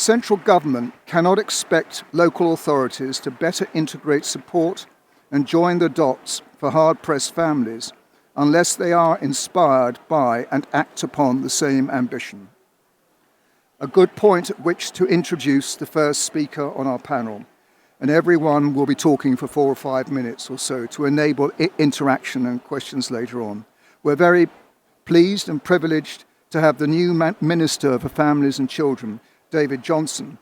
Central government cannot expect local authorities to better integrate support and join the dots for hard-pressed families unless they are inspired by and act upon the same ambition. A good point at which to introduce the first speaker on our panel, and everyone will be talking for 4 or 5 minutes or so to enable interaction and questions later on. We're very pleased and privileged to have the new Minister for Families and Children, David Johnston,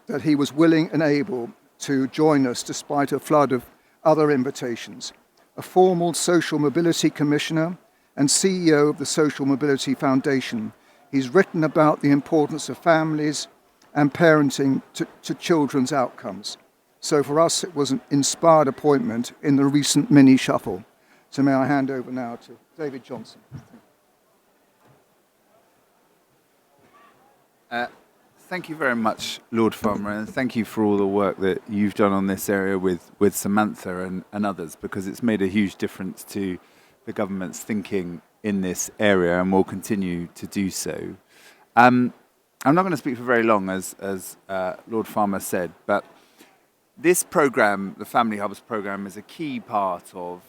that he was willing and able to join us despite a flood of other invitations. A formal Social Mobility Commissioner and CEO of the Social Mobility Foundation, he's written about the importance of families and parenting to children's outcomes. So for us, it was an inspired appointment in the recent mini-shuffle. So may I hand over now to David Johnston. Thank you very much, Lord Farmer, and thank you for all the work that you've done on this area with Samantha and others, because it's made a huge difference to the government's thinking in this area and will continue to do so. I'm not going to speak for very long, as Lord Farmer said, but this programme, the Family Hubs programme, is a key part of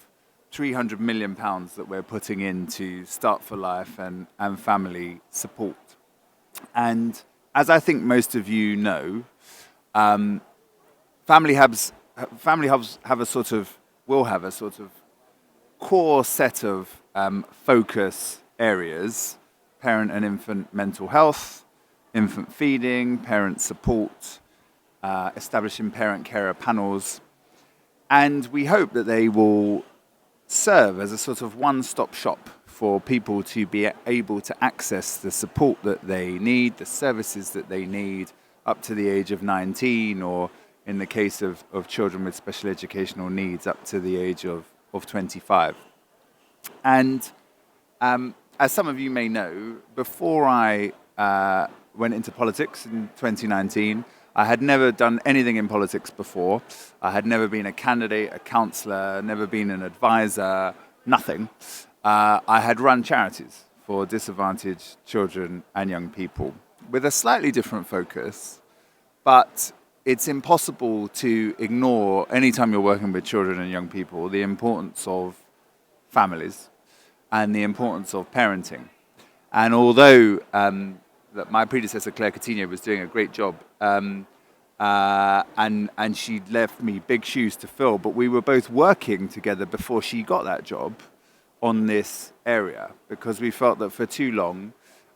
£300 million that we're putting into Start for Life and family support. And as I think most of you know, Family Hubs will have a sort of core set of focus areas: parent and infant mental health, infant feeding, parent support, establishing parent-carer panels. And we hope that they will serve as a sort of one-stop shop for people to be able to access the support that they need, the services that they need, up to the age of 19, or in the case of children with special educational needs, up to the age of 25. And as some of you may know, before I went into politics in 2019, I had never done anything in politics before. I had never been a candidate, a councillor, never been an advisor, nothing. I had run charities for disadvantaged children and young people with a slightly different focus, but it's impossible to ignore, anytime you're working with children and young people, the importance of families and the importance of parenting. And although that my predecessor, Claire Coutinho, was doing a great job, and she'd left me big shoes to fill, but we were both working together before she got that job on this area, because we felt that for too long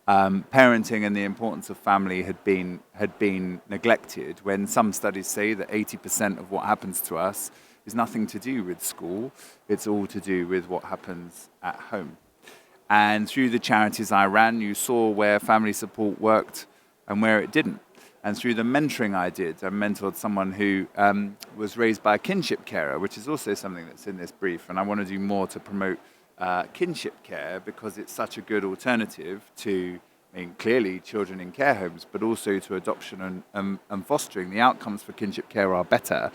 parenting and the importance of family had been neglected, when some studies say that 80% of what happens to us is nothing to do with school, it's all to do with what happens at home. And through the charities I ran, you saw where family support worked and where it didn't. And through the mentoring I did, I mentored someone who was raised by a kinship carer, which is also something that's in this brief, and I want to do more to promote kinship care, because it's such a good alternative to, clearly children in care homes, but also to adoption and fostering. The outcomes for kinship care are better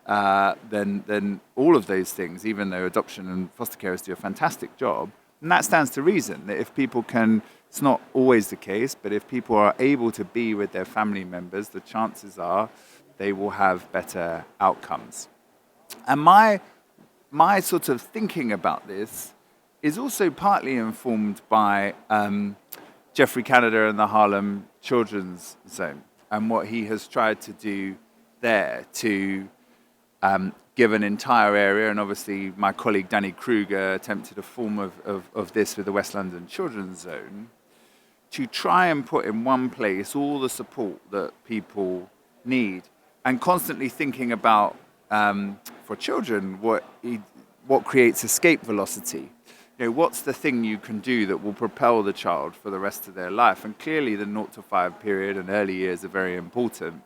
than all of those things, even though adoption and foster carers do a fantastic job. And that stands to reason that if people can, it's not always the case, but if people are able to be with their family members, the chances are they will have better outcomes. And my sort of thinking about this is also partly informed by Geoffrey Canada and the Harlem Children's Zone, and what he has tried to do there to give an entire area, and obviously my colleague Danny Kruger attempted a form of this with the West London Children's Zone, to try and put in one place all the support that people need, and constantly thinking about, for children, what creates escape velocity. What's the thing you can do that will propel the child for the rest of their life? And clearly the 0 to 5 period and early years are very important.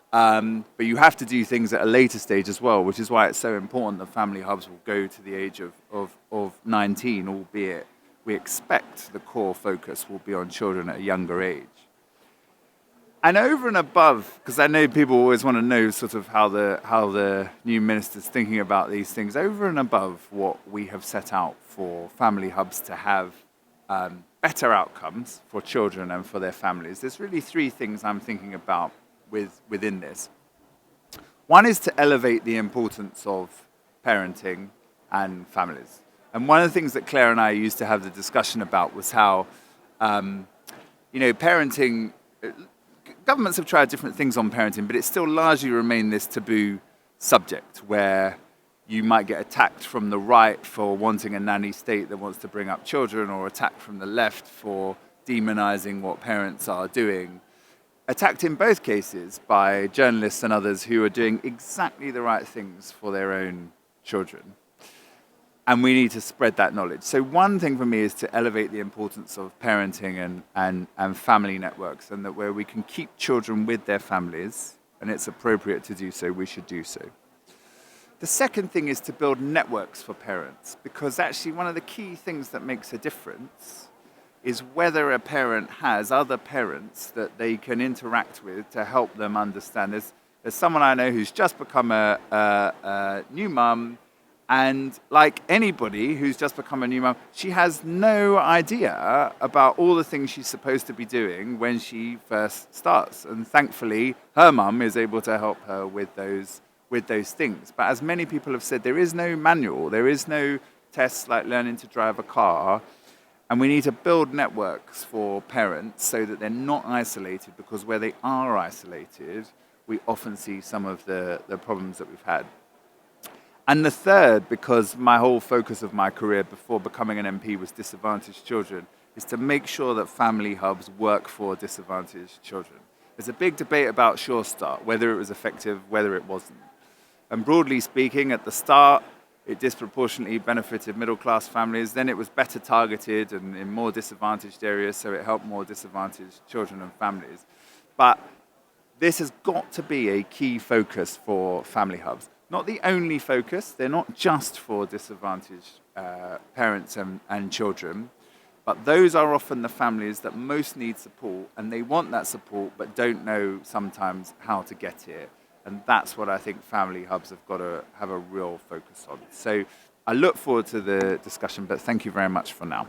But you have to do things at a later stage as well, which is why it's so important that family hubs will go to the age of 19, albeit we expect the core focus will be on children at a younger age. And over and above, because I know people always want to know sort of how the new minister's thinking about these things, over and above what we have set out for family hubs to have better outcomes for children and for their families, there's really three things I'm thinking about within this. One is to elevate the importance of parenting and families. And one of the things that Claire and I used to have the discussion about was how, parenting, governments have tried different things on parenting, but it still largely remained this taboo subject where you might get attacked from the right for wanting a nanny state that wants to bring up children, or attacked from the left for demonizing what parents are doing. Attacked in both cases by journalists and others who are doing exactly the right things for their own children. And we need to spread that knowledge. So one thing for me is to elevate the importance of parenting and family networks, and that where we can keep children with their families, and it's appropriate to do so, we should do so. The second thing is to build networks for parents, because actually one of the key things that makes a difference is whether a parent has other parents that they can interact with to help them understand. There's someone I know who's just become a new mum, and like anybody who's just become a new mum, she has no idea about all the things she's supposed to be doing when she first starts. And thankfully, her mum is able to help her with those things. But as many people have said, there is no manual, there is no tests like learning to drive a car, and we need to build networks for parents so that they're not isolated, because where they are isolated, we often see some of the problems that we've had. And the third, because my whole focus of my career before becoming an MP was disadvantaged children, is to make sure that family hubs work for disadvantaged children. There's a big debate about Sure Start, whether it was effective, whether it wasn't. And broadly speaking, at the start, it disproportionately benefited middle-class families. Then it was better targeted and in more disadvantaged areas, so it helped more disadvantaged children and families. But this has got to be a key focus for family hubs. Not the only focus. They're not just for disadvantaged parents and children, but those are often the families that most need support, and they want that support but don't know sometimes how to get it. And that's what I think family hubs have got to have a real focus on. So I look forward to the discussion, but thank you very much for now.